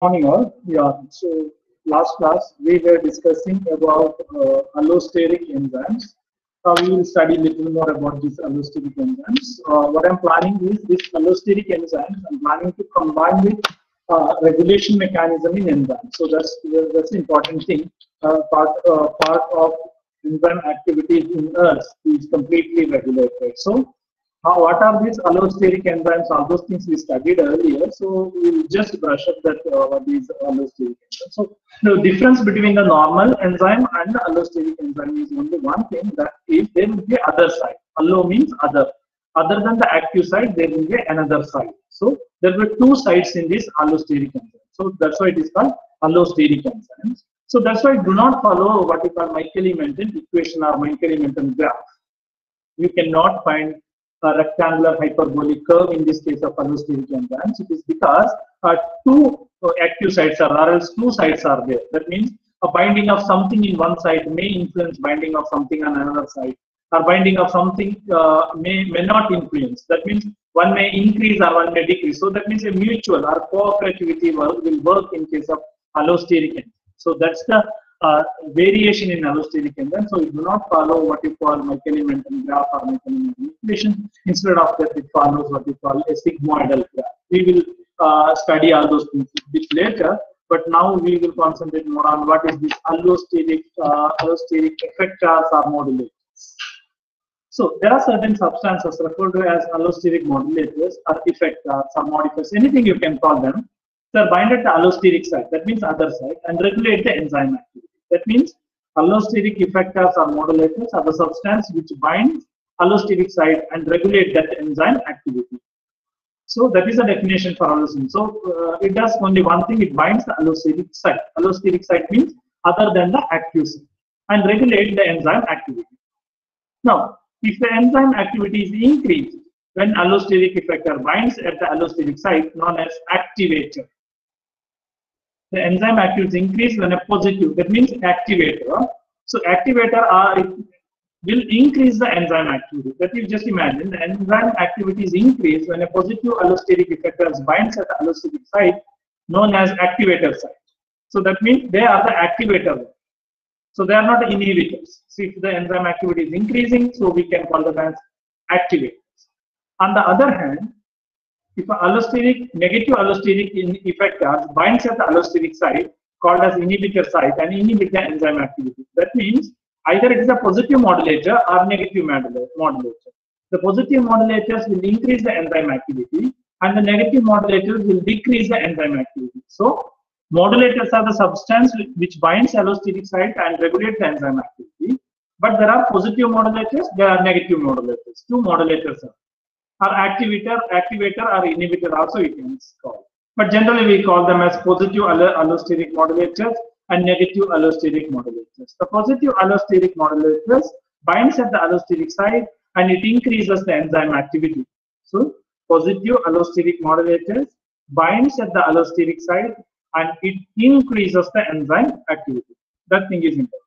Morning all. Yeah. So last class we were discussing about allosteric enzymes. We will study a little more about these allosteric enzymes. What I'm planning is this allosteric enzymes. I'm planning to combine with regulation mechanism in enzymes. So that's the important thing. Part of enzyme activities in us is completely regulated. So what are these allosteric enzymes? All those things we studied earlier. So we'll just brush up that what is allosteric enzyme. So the difference between the normal enzyme and the allosteric enzyme is only one thing, that is there will be other side. Allo means other. Other than the active side, there will be another side. So there were two sides in this allosteric enzyme. So that's why it is called allosteric enzymes. So that's why do not follow what we call Michaeli-Menten equation or Michaeli-Menten graph. You cannot find a rectangular hyperbolic curve in this case of allosteric enzymes. It is because two active sites are, or else two sites are there. That means a binding of something in one site may influence binding of something on another side, or binding of something may not influence. That means one may increase or one may decrease. So that means a mutual or cooperativity will work in case of allosteric enzymes. So that's the variation in allosteric enzyme. So we do not follow what you call Michaeli-Menten graph or Michaeli-Menten equation. Instead of that, it follows what we call a sigmoidal graph. We will study all those things a bit later, but now we will concentrate more on what is this allosteric effectors or modulators. So there are certain substances referred to as allosteric modulators or effectors or modifiers, anything you can call them. They are bind at the allosteric side, that means other side, and regulate the enzyme activity. That means allosteric effectors or modulators are the substance which binds allosteric side and regulate that enzyme activity. So that is the definition for allosteric. So it does only one thing, it binds the allosteric site. Allosteric site means other than the active site and regulate the enzyme activity. Now, if the enzyme activity is increased when allosteric effector binds at the allosteric site, known as activator. The enzyme activity is increased when a positive, that means activator. So activator will increase the enzyme activity. That you just imagine, the enzyme activity is increased when a positive allosteric effector binds at the allosteric site, known as activator site. So that means they are the activator. So they are not inhibitors. So if the enzyme activity is increasing, so we can call them as activators. On the other hand, if a negative allosteric effector binds at the allosteric site, called as inhibitor site, and inhibit the enzyme activity. That means either it is a positive modulator or negative modulator. The positive modulators will increase the enzyme activity, and the negative modulators will decrease the enzyme activity. So modulators are the substance which binds allosteric site and regulate the enzyme activity. But there are positive modulators, there are negative modulators. Two modulators are. Or activator or inhibitor also you can call. But generally we call them as positive allosteric modulators and negative allosteric modulators. The positive allosteric modulators binds at the allosteric site and it increases the enzyme activity. So positive allosteric modulators binds at the allosteric site and it increases the enzyme activity. That thing is important.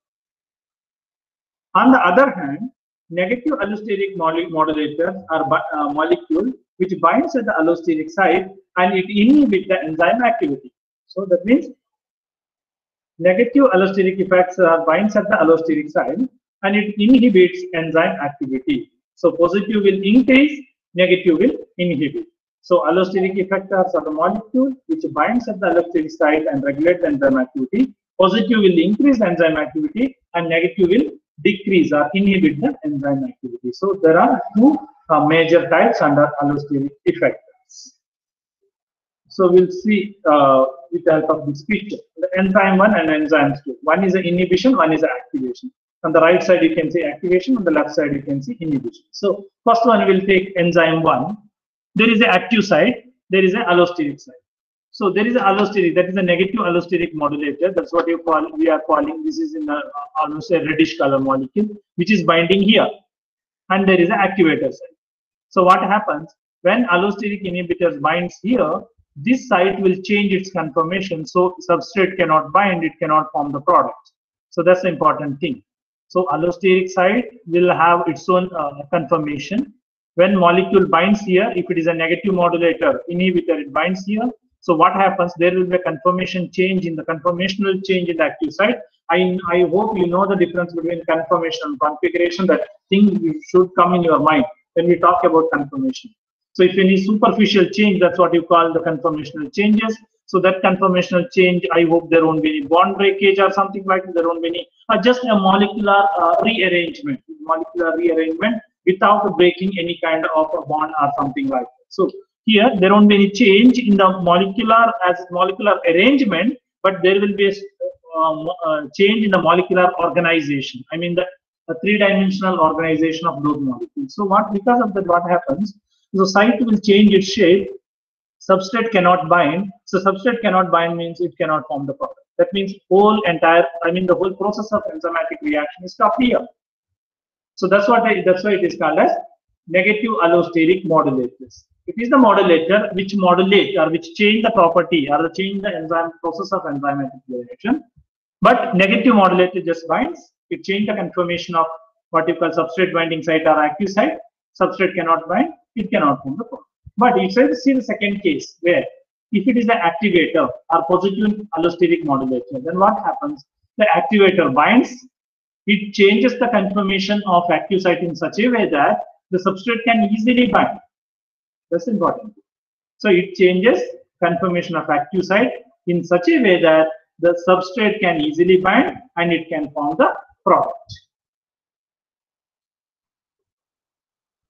On the other hand, negative allosteric modulators are molecule which binds at the allosteric site and it inhibits the enzyme activity. So that means negative allosteric effects binds at the allosteric site and it inhibits enzyme activity. So positive will increase, negative will inhibit. So allosteric effectors are the molecule which binds at the allosteric site and regulate the enzyme activity. Positive will increase the enzyme activity and negative will decrease or inhibit the enzyme activity. So there are two major types under allosteric effectors. So we'll see with the help of this picture, the enzyme 1 and enzyme 2. One is an inhibition, one is an activation. On the right side you can see activation, on the left side you can see inhibition. So first one will take enzyme 1. There is an active side, there is an allosteric side. So there is an allosteric, that is a negative allosteric modulator. That's what we are calling. This is in almost a reddish color molecule, which is binding here. And there is an activator site. So what happens when allosteric inhibitors binds here? This site will change its conformation, so substrate cannot bind, it cannot form the product. So that's the important thing. So allosteric site will have its own conformation. When molecule binds here, if it is a negative modulator inhibitor, it binds here. So what happens? There will be a conformation change in the conformational change in the active site. I hope you know the difference between conformation and configuration. That thing should come in your mind when we talk about conformation. So if any superficial change, that's what you call the conformational changes. So that conformational change, I hope there won't be any bond breakage or something like that. There won't be any, just a molecular rearrangement without breaking any kind of a bond or something like that. So here there won't be any change in the molecular arrangement, but there will be a change in the molecular organization. I mean the three-dimensional organization of those molecules. So because of that, what happens? The site will change its shape. Substrate cannot bind. So substrate cannot bind means it cannot form the product. That means the whole process of enzymatic reaction is stopped here. So that's why it is called as negative allosteric modulators. It is the modulator which modulate or which change the property or change the enzyme process of enzymatic reaction. But negative modulator just binds. It changes the conformation of what you call substrate binding site or active site. Substrate cannot bind. It cannot form the product. But if you see the second case where if it is the activator or positive allosteric modulator, then what happens? The activator binds. It changes the conformation of active site in such a way that the substrate can easily bind. That's important. So it changes conformation of active site in such a way that the substrate can easily bind and it can form the product.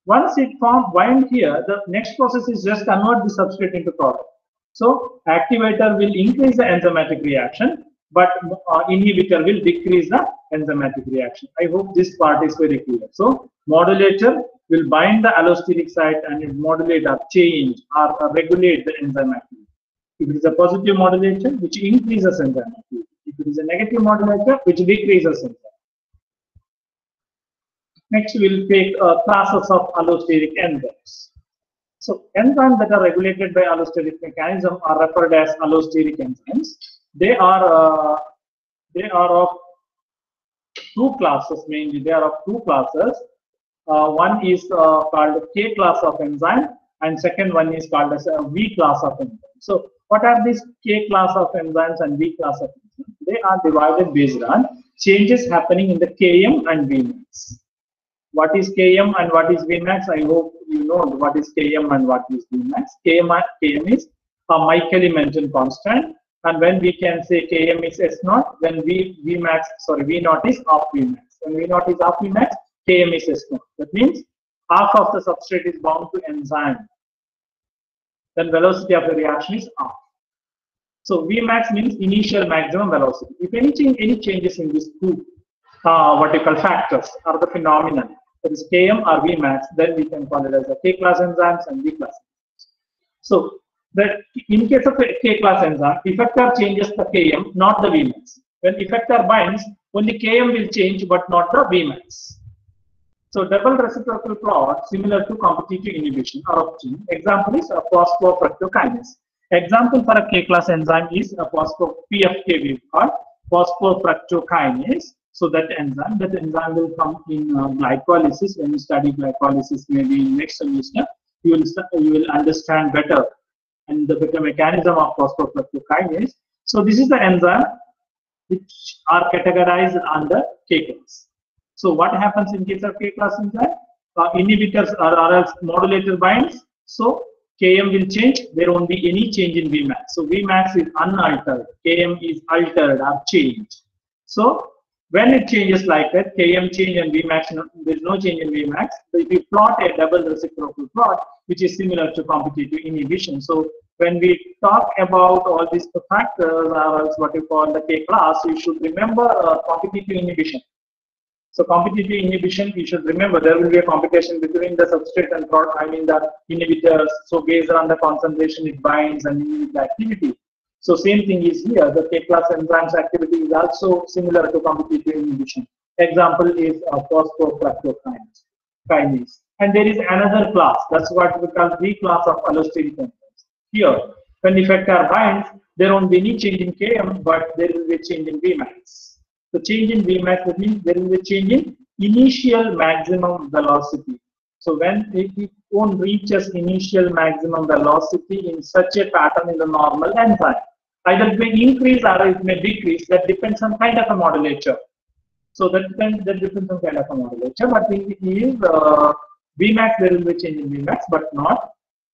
Once it bind here, the next process is just convert the substrate into product. So activator will increase the enzymatic reaction, but inhibitor will decrease the enzymatic reaction. I hope this part is very clear. So modulator will bind the allosteric site and it modulate or change or regulate the enzyme activity. If it is a positive modulator, which increases enzyme activity. If it is a negative modulator, which decreases enzyme. Next, we will take classes of allosteric enzymes. So enzymes that are regulated by allosteric mechanism are referred as allosteric enzymes. They are of two classes mainly. They are of two classes. One is called K class of enzyme, and second one is called as a V class of enzyme. So what are these K class of enzymes and V class of enzymes? They are divided based on changes happening in the Km and Vmax. What is Km and what is Vmax? I hope you know what is Km and what is Vmax. Km is a Michaeli-Menten constant, and when we can say Km is S0, when V0 is half Vmax. When V0 is half Vmax, Km is S0. That means half of the substrate is bound to enzyme. Then velocity of the reaction is half. So Vmax means initial maximum velocity. If any changes in these two what you call factors or the phenomenon, that is Km or Vmax, then we can call it as a K class enzymes and V class enzymes. So that in case of a K class enzyme, effector changes the Km, not the Vmax. When effector binds, only Km will change but not the Vmax. So double reciprocal plot similar to competitive inhibition are obtained. Example is a phosphofructokinase. Example for a K class enzyme is a PFK we call phosphofructokinase. So that enzyme will come in glycolysis. When you study glycolysis, maybe next semester, you will understand better and the better mechanism of phosphofructokinase. So this is the enzyme which are categorized under K class. So what happens in case of K class enzyme? Inhibitors or else modulator binds. So Km will change. There won't be any change in Vmax. So Vmax is unaltered. Km is altered or changed. So when it changes like that, Km change and Vmax, there is no change in Vmax. So if you plot a double reciprocal plot, which is similar to competitive inhibition. So when we talk about all these factors, or else what you call the K class, you should remember competitive inhibition. So competitive inhibition, you should remember there will be a competition between the substrate and product, the inhibitors. So based on the concentration, it binds and inhibits the activity. So same thing is here. The K class enzymes activity is also similar to competitive inhibition. Example is phosphofructokinase. And there is another class. That's what we call V class of allosteric enzymes. Here, when effector binds, there won't be any change in Km, but there will be a change in Vmax. The change in Vmax, that means there will be a change in initial maximum velocity. So when won't reach its initial maximum velocity in such a pattern in the normal enzyme. Either it may increase or it may decrease. That depends on kind of a modulator. So that depends on kind of a modulator. But in Vmax, there will be a change in Vmax, but not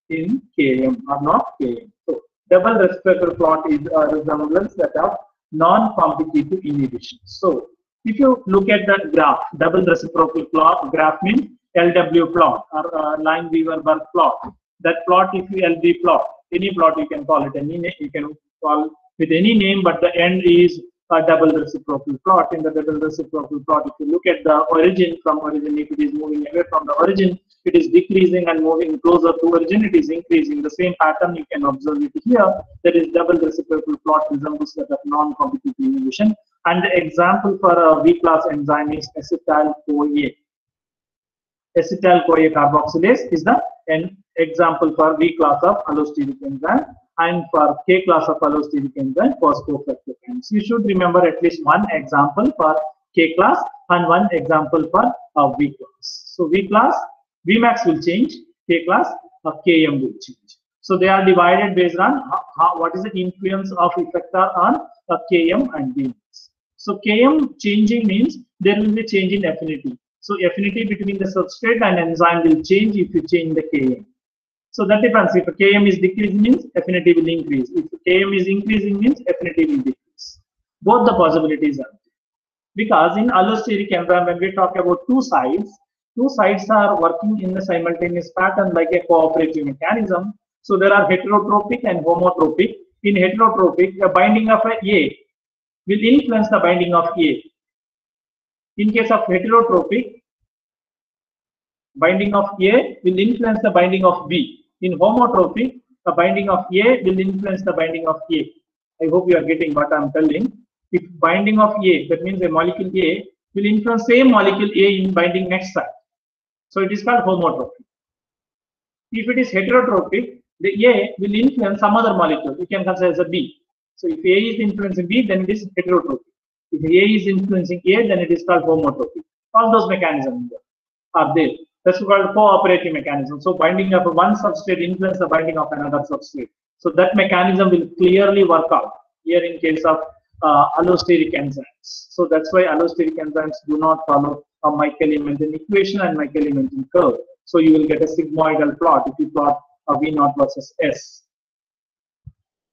in Km or not Km. So double reciprocal plot is a resemblance that of non-competitive inhibition. So if you look at the graph, double reciprocal plot graph means LW plot or Lineweaver-Burk plot. That plot, if you LB plot, any plot you can call it any name, you can call with any name, but the end is a double reciprocal plot. In the double reciprocal plot, if you look at the origin, from origin, if it is moving away from the origin, it is decreasing, and moving closer to origin, it is increasing. The same pattern you can observe it here. That is double reciprocal plot resembles that of non-competitive inhibition. And the example for a V-class enzyme is acetyl-CoA. Acetyl-CoA carboxylase is the example for V-class of allosteric enzyme, and for K-class of allosteric enzyme, phosphofructokinase. You should remember at least one example for K-class and one example for V-class. So V-class, Vmax will change, K-class, Km will change. So they are divided based on what is the influence of effector on Km and Vmax. So Km changing means there will be change in affinity. So affinity between the substrate and enzyme will change if you change the Km. So that depends. If Km is decreasing, means affinity will increase. If Km is increasing, means affinity will decrease. Both the possibilities are there. Because in allosteric enzyme, when we talk about two sides are working in a simultaneous pattern like a cooperative mechanism. So there are heterotropic and homotropic. In heterotropic, the binding of A will influence the binding of A. In case of heterotropic, binding of A will influence the binding of B. In homotropic, the binding of A will influence the binding of A. I hope you are getting what I am telling. If binding of A, that means a molecule A will influence same molecule A in binding next side. So it is called homotropic. If it is heterotropic, the A will influence some other molecule. You can consider as a B. So if A is influencing B, then it is heterotropic. If A is influencing A, then it is called homotropic. All those mechanisms are there. That's called cooperative mechanism. So binding of one substrate influence the binding of another substrate. So that mechanism will clearly work out here in case of allosteric enzymes. So that's why allosteric enzymes do not follow a Michaeli-Menten equation and Michaeli-Menten curve. So you will get a sigmoidal plot if you plot a V0 versus S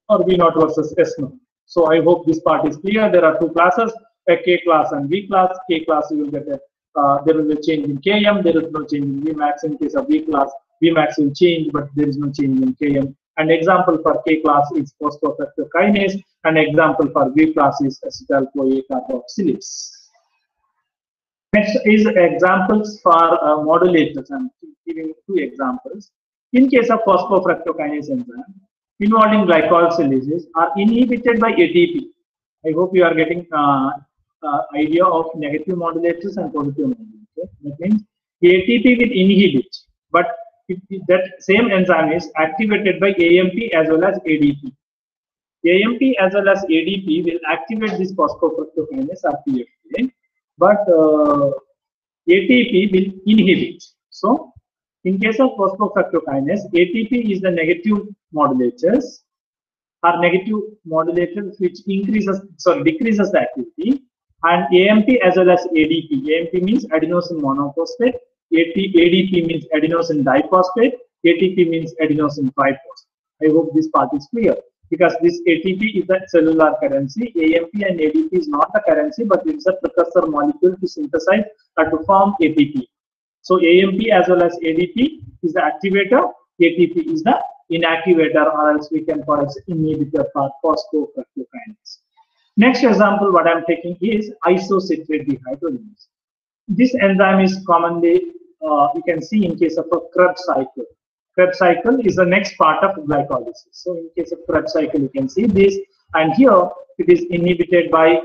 or V0 versus S0. So I hope this part is clear. There are two classes, a K class and V class. K class you will get a there will be a change in Km, there is no change in Vmax. In case of V class, Vmax will change, but there is no change in Km. An example for K class is phosphofructokinase. An example for V class is acetyl-CoA carboxylase. Next is examples for modulators. I'm giving two examples. In case of phosphofructokinase enzyme, involving glycosylases are inhibited by ATP. I hope you are getting idea of negative modulators and positive modulators. That means ATP will inhibit, but that same enzyme is activated by AMP as well as ADP. AMP as well as ADP will activate this phosphofructokinase or PFK, but ATP will inhibit. So in case of phosphofructokinase, ATP is the negative modulators or negative modulators which decreases the activity. And AMP as well as ADP. AMP means adenosine monophosphate. ADP means adenosine diphosphate. ATP means adenosine triphosphate. I hope this part is clear, because this ATP is the cellular currency. AMP and ADP is not the currency, but it is a precursor molecule to synthesize or to form ATP. So AMP as well as ADP is the activator. ATP is the inactivator, or else we can call it inhibitor for phosphofructokinase. Next example, what I'm taking is isocitrate dehydrogenase. This enzyme is commonly, you can see in case of a Krebs cycle. Krebs cycle is the next part of glycolysis. So in case of Krebs cycle, you can see this, and here it is inhibited by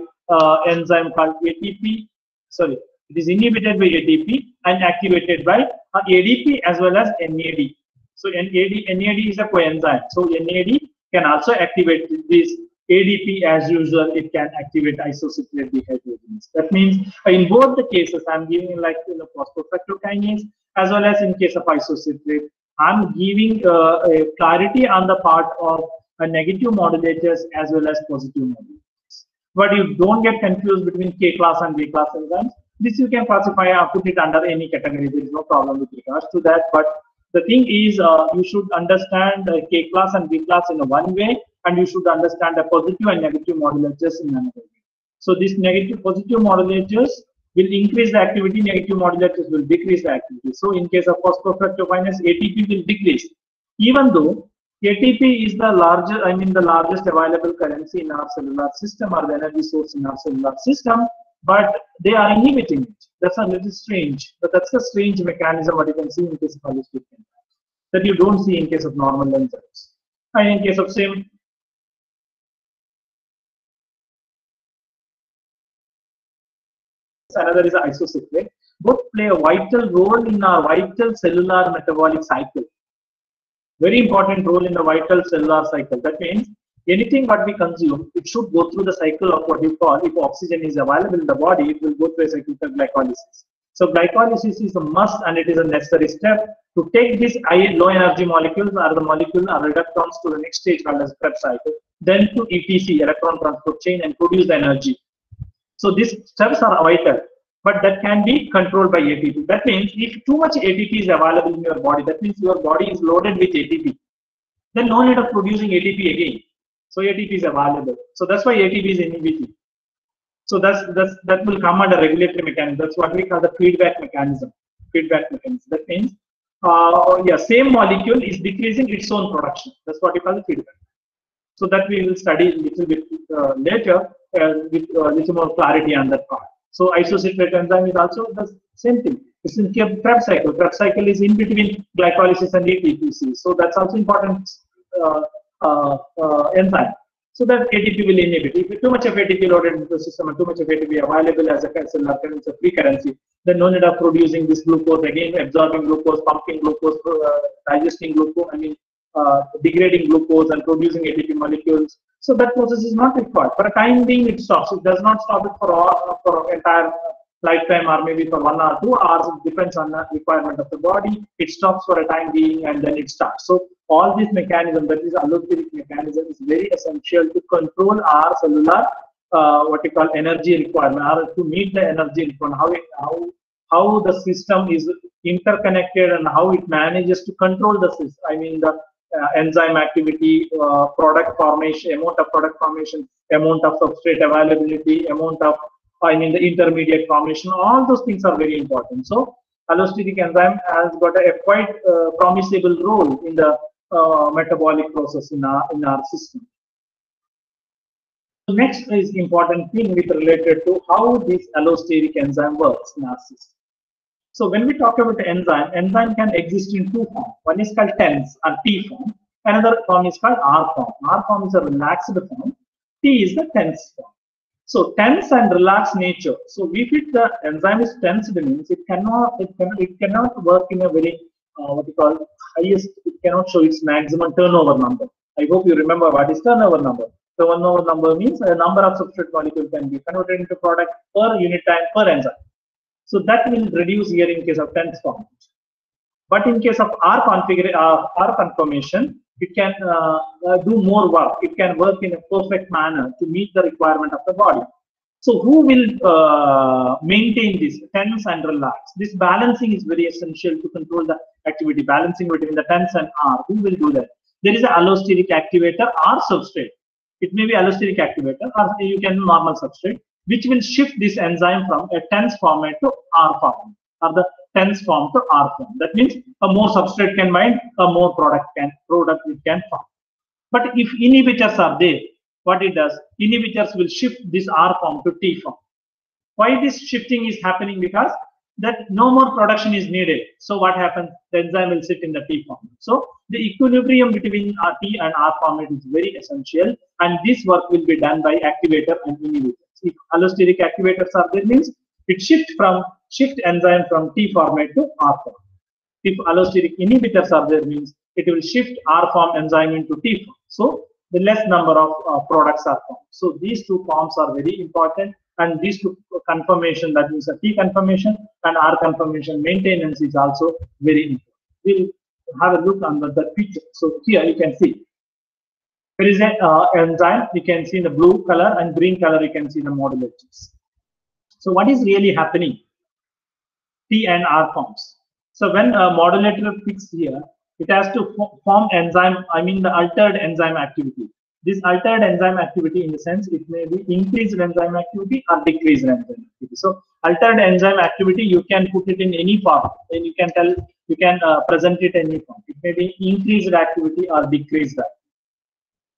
enzyme called ATP. Sorry, it is inhibited by ATP and activated by ADP as well as NAD. So NAD is a coenzyme. So NAD can also activate this ADP, as usual, it can activate isocitrate dehydrogenase. That means in both the cases, I'm giving like phosphofructokinase as well as in case of isocitrate, I'm giving a clarity on the part of negative modulators as well as positive modulators. But you don't get confused between K class and B class enzymes. This you can classify or put it under any category. There is no problem with regards to that. But the thing is, you should understand K class and B class in one way, and you should understand the positive and negative modulators in another way. So these negative positive modulators will increase the activity, negative modulators will decrease the activity. So in case of phosphofructokinase, ATP will decrease, even though ATP is the largest, the largest available currency in our cellular system, or the energy source in our cellular system, but they are inhibiting it. That's a little strange, but that's a strange mechanism what you can see in case of allostetic enzymes that you don't see in case of normal enzymes. And in case of same another is isocitrate. Both play a vital role in our vital cellular metabolic cycle. Very important role in the vital cellular cycle. That means anything what we consume, it should go through the cycle of what you call, if oxygen is available in the body, it will go through a cycle of glycolysis. So glycolysis is a must and it is a necessary step to take these low energy molecules or the molecule or reductants to the next stage called as Krebs cycle, then to ETC, electron transport chain, and produce the energy. So these steps are vital, but that can be controlled by ATP. That means if too much ATP is available in your body, that means your body is loaded with ATP. Then no need of producing ATP again. So ATP is available. So that's why ATP is inhibited. So that will come under regulatory mechanism. That's what we call the feedback mechanism. Feedback mechanism. That means same molecule is decreasing its own production. That's what we call the feedback. So that we will study a little bit later with a little more clarity on that part. So isocitrate enzyme is also the same thing. It's in Krebs cycle. Krebs cycle is in between glycolysis and ATPC. So that's also important enzyme. So that ATP will inhibit. If too much of ATP loaded into the system and too much of ATP available as a cellular currency, free currency, then no need of producing this glucose again, absorbing glucose, pumping glucose, digesting glucose, degrading glucose and producing ATP molecules. So that process is not required. For a time being, it stops. It does not stop it for entire lifetime or maybe for 1 or 2 hours. It depends on the requirement of the body. It stops for a time being and then it starts. So all this mechanism, that is allosteric mechanism, is very essential to control our cellular what we call energy requirement, or to meet the energy requirement, how the system is interconnected and how it manages to control the system. The enzyme activity, product formation, amount of product formation, amount of substrate availability, amount of the intermediate formation. All those things are very important. So allosteric enzyme has got a quite promisable role in the metabolic process in our system. The next is important thing with related to how this allosteric enzyme works in our system. So when we talk about the enzyme can exist in 2 forms. One is called TENS or T form. Another form is called R form. R form is a relaxed form. T is the TENS form. So tense and relaxed nature. So if the enzyme is tensed, means it cannot work in a very what we call highest. It cannot show its maximum turnover number. I hope you remember what is turnover number. Turnover number means a number of substrate molecules can be converted into product per unit time per enzyme. So that will reduce here in case of tense form. But in case of R conformation, it can do more work. It can work in a perfect manner to meet the requirement of the body. So who will maintain this tense and relax? This balancing is very essential to control the activity, balancing between the tense and R. Who will do that? There is an allosteric activator or substrate. It may be allosteric activator or you can normal substrate, which will shift this enzyme from a tense format to R form, or the tense form to R form. That means a more substrate can bind, a more product it can form. But if inhibitors are there, what it does, inhibitors will shift this R form to T form. Why this shifting is happening? Because that no more production is needed. So what happens? The enzyme will sit in the T form. So the equilibrium between T and R format is very essential, and this work will be done by activator and inhibitor. If allosteric activators are there, means it shift enzyme from T format to R form. If allosteric inhibitors are there, means it will shift R form enzyme into T form. So the less number of products are formed. So these two forms are very important, and these two conformation, that means a T conformation and R conformation maintenance, is also very important. We'll have a look under the picture. So here you can see there is an enzyme. You can see the blue color and green color. You can see the modulators. So what is really happening? T and R forms. So when a modulator fixed here, it has to form enzyme, I mean the altered enzyme activity. This altered enzyme activity, in the sense, it may be increased enzyme activity or decreased enzyme activity. So altered enzyme activity, you can put it in any form, and you can tell, you can present it in any form. It may be increased activity or decreased activity.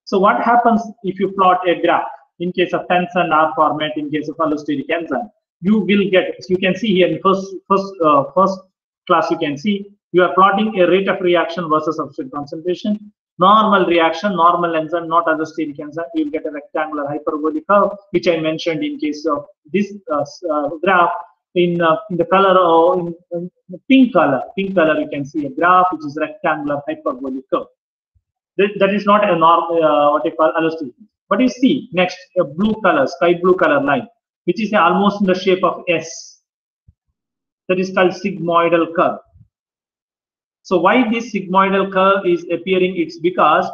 So what happens if you plot a graph in case of TENS and R format, in case of allosteric enzyme? You will get, you can see here in first class, you can see you are plotting a rate of reaction versus substrate concentration. Normal reaction, normal enzyme, not allosteric enzyme. You will get a rectangular hyperbolic curve, which I mentioned in case of this graph. In the color, or in pink color, you can see a graph which is rectangular hyperbolic curve. That is not a normal what you call allosteric. But you see next a blue color, sky blue color line, which is almost in the shape of S. That is called sigmoidal curve. So why this sigmoidal curve is appearing? It's because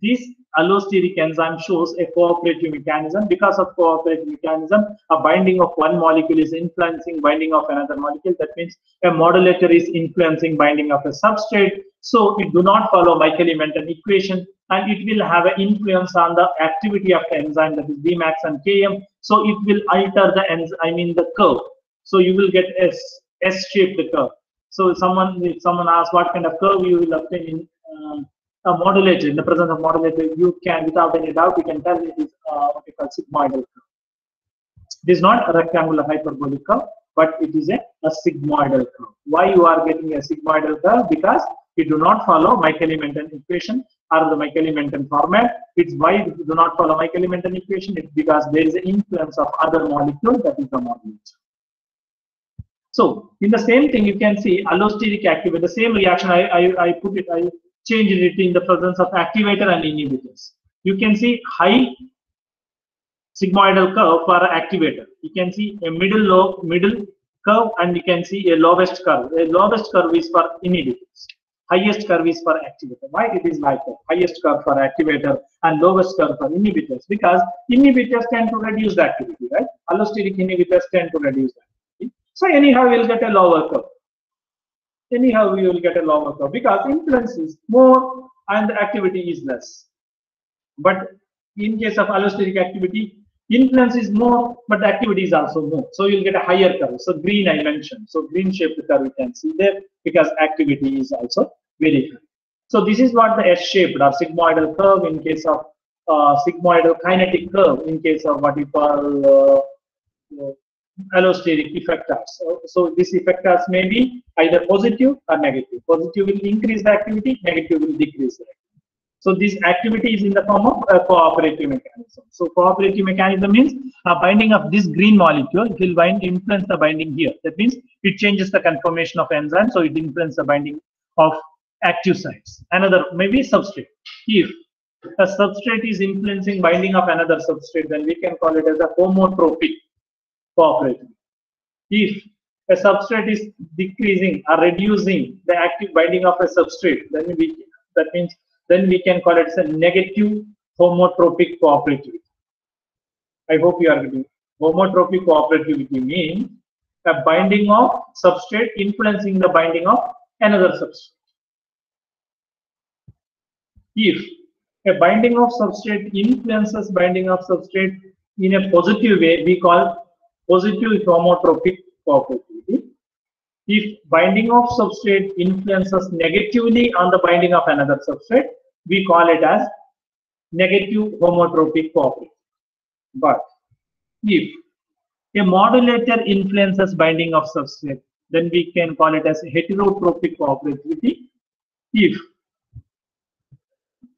this allosteric enzyme shows a cooperative mechanism. Because of cooperative mechanism, a binding of one molecule is influencing binding of another molecule. That means a modulator is influencing binding of a substrate. So it do not follow Michaelis-Menten equation, and it will have an influence on the activity of the enzyme, that is Vmax and Km. So it will alter the the curve. So you will get S-shaped curve. So if someone asks what kind of curve you will obtain in a modulator, in the presence of modulator, you can, without any doubt, you can tell it is what we call sigmoidal curve. It is not a rectangular hyperbolic curve, but it is a sigmoidal curve. Why you are getting a sigmoidal curve? Because it do not follow Michaelis-Menten equation or the Michaelis-Menten format. It's why it do not follow Michaelis-Menten equation. It's because there is an influence of other molecule, that is the modulator. So in the same thing, you can see allosteric activator, the same reaction I changed it in the presence of activator and inhibitors. You can see high sigmoidal curve for activator. You can see a middle curve, and you can see a lowest curve. A lowest curve is for inhibitors. Highest curve is for activator. Why it is like that? Highest curve for activator and lowest curve for inhibitors. Because inhibitors tend to reduce the activity, right? Allosteric inhibitors tend to reduce the activity. So anyhow, we'll get a lower curve. Anyhow, we will get a lower curve because influence is more and the activity is less. But in case of allosteric activity, influence is more, but the activity is also more. So you'll get a higher curve. So green I mentioned. So green shaped curve you can see there because activity is also very high. So this is what the S-shaped or sigmoidal curve in case of sigmoidal kinetic curve in case of what we call allosteric effectors. So these effectors may be either positive or negative. Positive will increase the activity, negative will decrease the activity. So this activity is in the form of a cooperative mechanism. So cooperative mechanism means a binding of this green molecule, it will influence the binding here. That means it changes the conformation of enzyme, so it influences the binding of active sites. Another maybe substrate. If a substrate is influencing binding of another substrate, then we can call it as a homotropic cooperative. If a substrate is decreasing or reducing the active binding of a substrate, then we can call it as a negative homotropic cooperativity. I hope you are getting. Homotropic cooperativity means a binding of substrate influencing the binding of another substrate. If a binding of substrate influences binding of substrate in a positive way, we call positive homotropic cooperativity. If binding of substrate influences negatively on the binding of another substrate, we call it as negative homotropic cooperativity. But if a modulator influences binding of substrate, then we can call it as heterotropic cooperativity. If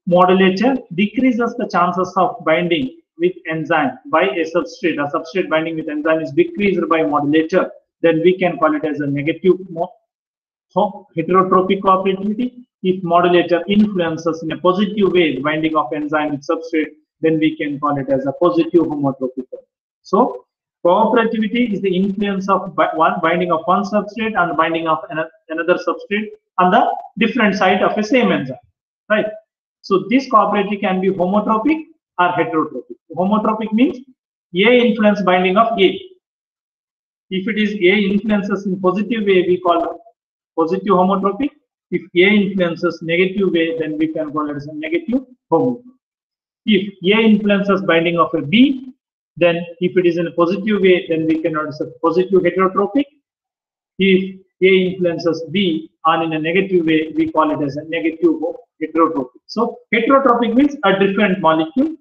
modulator decreases the chances of binding with enzyme by a substrate binding with enzyme is decreased by modulator, then we can call it as a negative heterotropic cooperativity. If modulator influences in a positive way the binding of enzyme with substrate, then we can call it as a positive homotropic. So cooperativity is the influence of one binding of one substrate and binding of another substrate on the different site of a same enzyme, right? So this cooperativity can be homotropic or heterotropic. Homotropic means A influence binding of A. If it is A influences in positive way, we call it positive homotropic. If A influences negative way, then we can call it as a negative homotropic. If A influences binding of a B, then if it is in a positive way, then we can call it as a positive heterotropic. If A influences B and in a negative way, we call it as a negative heterotropic. So heterotropic means a different molecule.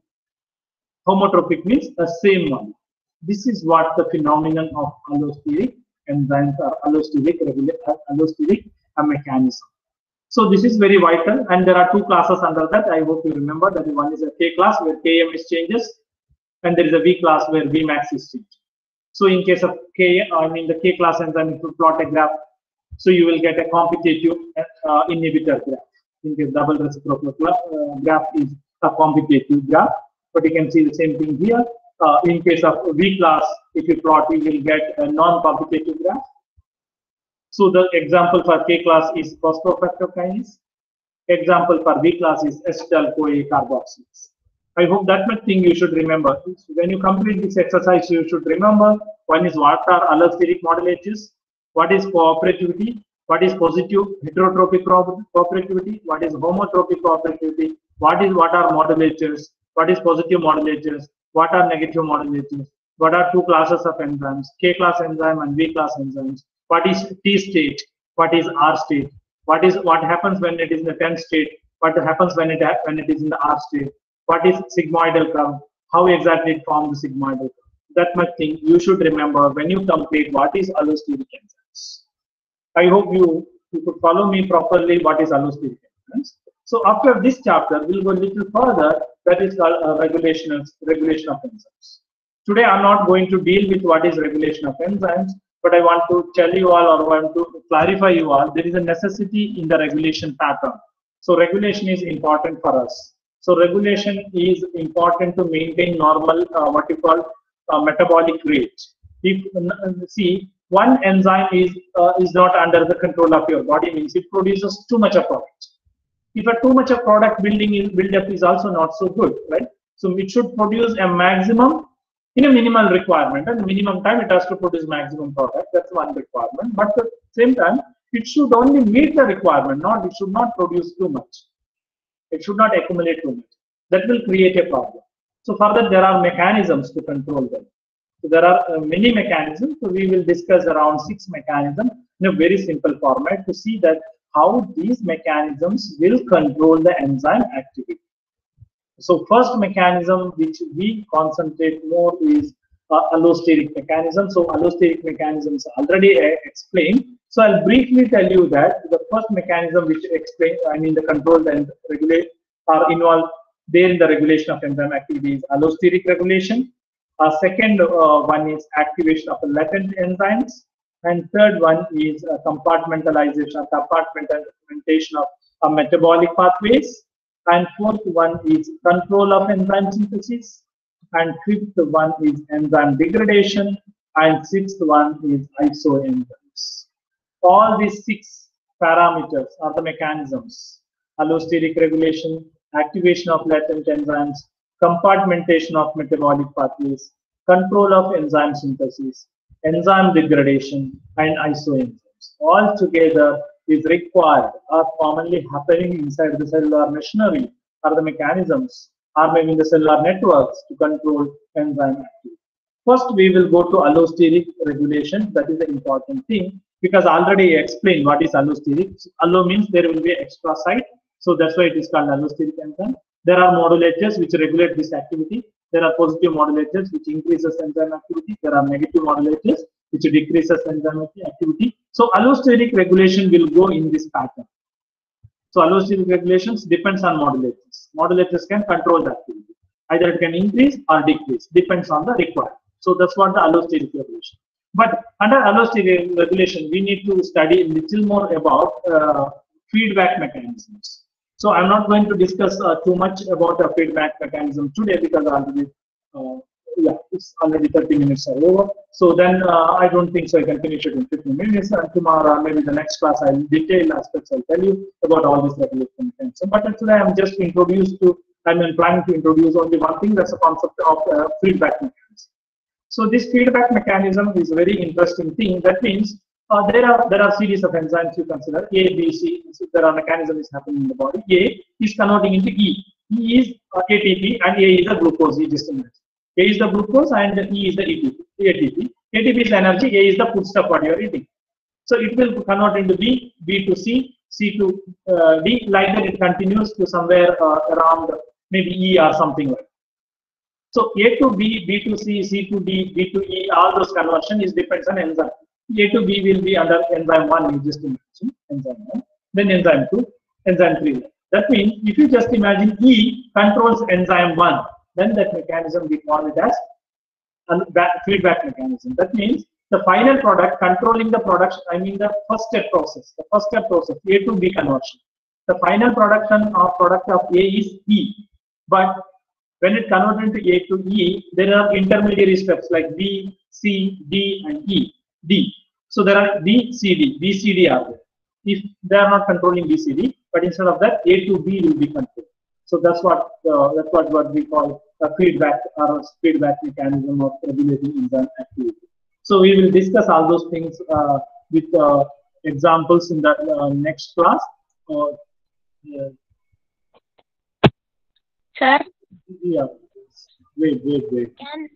Homotropic means a same molecule. This is what the phenomenon of allosteric enzymes or allosteric mechanism. So this is very vital, and there are two classes under that. I hope you remember that one is a K class where Km is changes, and there is a V class where Vmax is changed. So in case of the K class enzyme, if you plot a graph, so you will get a competitive inhibitor graph. In case double reciprocal graph is a competitive graph, but you can see the same thing here. In case of V class, if you plot, you will get a non-competitive graph. So the example for K class is phosphofructokinase. Example for V class is acetyl-CoA carboxylase. I hope that much thing you should remember. When you complete this exercise, you should remember one is what are allosteric modulators, what is cooperativity, what is positive heterotropic cooperativity, what is homotropic cooperativity, what are modulators, what is positive modulators, what are negative modulators, what are two classes of enzymes, K class enzyme and V class enzymes, what is T state, what is R state, what happens when it is in the 10th state, what happens when it is in the R state, what is sigmoidal curve, how exactly it forms the sigmoidal curve. That much thing you should remember when you complete what is allosteric enzymes. I hope you could follow me properly what is allosteric enzymes. So after this chapter, we'll go a little further, that is called regulation of enzymes. Today I'm not going to deal with what is regulation of enzymes, but I want to tell you all or want to clarify you all, there is a necessity in the regulation pattern. So regulation is important for us. So regulation is important to maintain normal, metabolic rate. If see, one enzyme is not under the control of your body, means it produces too much of product. If a too much of product buildup is also not so good, right? So it should produce a maximum in a minimal requirement, and minimum time it has to produce maximum product. That's one requirement. But at the same time, it should only meet the requirement. It should not produce too much. It should not accumulate too much. That will create a problem. So further, there are mechanisms to control them. So there are many mechanisms. So we will discuss around 6 mechanisms in a very simple format to see that how these mechanisms will control the enzyme activity. So first mechanism which we concentrate more is allosteric mechanism. So allosteric mechanisms already explained. So I'll briefly tell you that the first mechanism which the control and regulate are involved there in the regulation of enzyme activity is allosteric regulation. Second one is activation of latent enzymes, and third one is compartmentalization of metabolic pathways, and fourth one is control of enzyme synthesis, and fifth one is enzyme degradation, and sixth one is isoenzymes. All these 6 parameters are the mechanisms: allosteric regulation, activation of latent enzymes, compartmentation of metabolic pathways, control of enzyme synthesis, enzyme degradation, and isoenzymes. All together is required or commonly happening inside the cellular machinery or the mechanisms or maybe in the cellular networks to control enzyme activity. First, we will go to allosteric regulation. That is the important thing, because already I explained what is allosteric. Allo means there will be extra site. So that's why it is called allosteric enzyme. There are modulators which regulate this activity. There are positive modulators which increases enzyme activity. There are negative modulators which decreases enzyme activity. So allosteric regulation will go in this pattern. So allosteric regulations depends on modulators. Modulators can control the activity. Either it can increase or decrease, depends on the requirement. So that's what the allosteric regulation. But under allosteric regulation, we need to study a little more about feedback mechanisms. So I'm not going to discuss too much about the feedback mechanism today because already, yeah, it's already 30 minutes are over. So then I don't think so I can finish it in 15 minutes. And tomorrow, maybe the next class, I'll detail aspects. I'll tell you about all these regulatory mechanisms. But today I'm just introduced to, I'm planning to introduce only one thing, that's the concept of feedback mechanism. So this feedback mechanism is a very interesting thing. That means there are series of enzymes you consider A, B, C. So there are mechanisms happening in the body. A is converting into E. E is ATP and A is the glucose. E just imagine. A is the glucose and E is the ATP. ATP is energy. A is the food stuff what you are eating. So it will convert into B, B to C, C to D. Like that, it continues to somewhere around maybe E or something like that. So A to B, B to C, C to D, D to E, all those conversion is depends on enzyme. A to B will be under enzyme 1, you just imagine, enzyme 1, then enzyme 2, enzyme 3. That means if you just imagine E controls enzyme 1, then that mechanism we call it as a feedback mechanism. That means the final product controlling the production, I mean the first step process, A to B conversion. The final production of product of A is E, but when it converts into A to E, there are intermediary steps like B, C, D, and E. D. So there are B, C, D. B, C, D are there. If they are not controlling B, C, D, but instead of that, A to B will be controlled. So that's what we call a feedback or a feedback mechanism of regulating enzyme activity. So we will discuss all those things with examples in the next class. Sir? Yeah. Wait. Can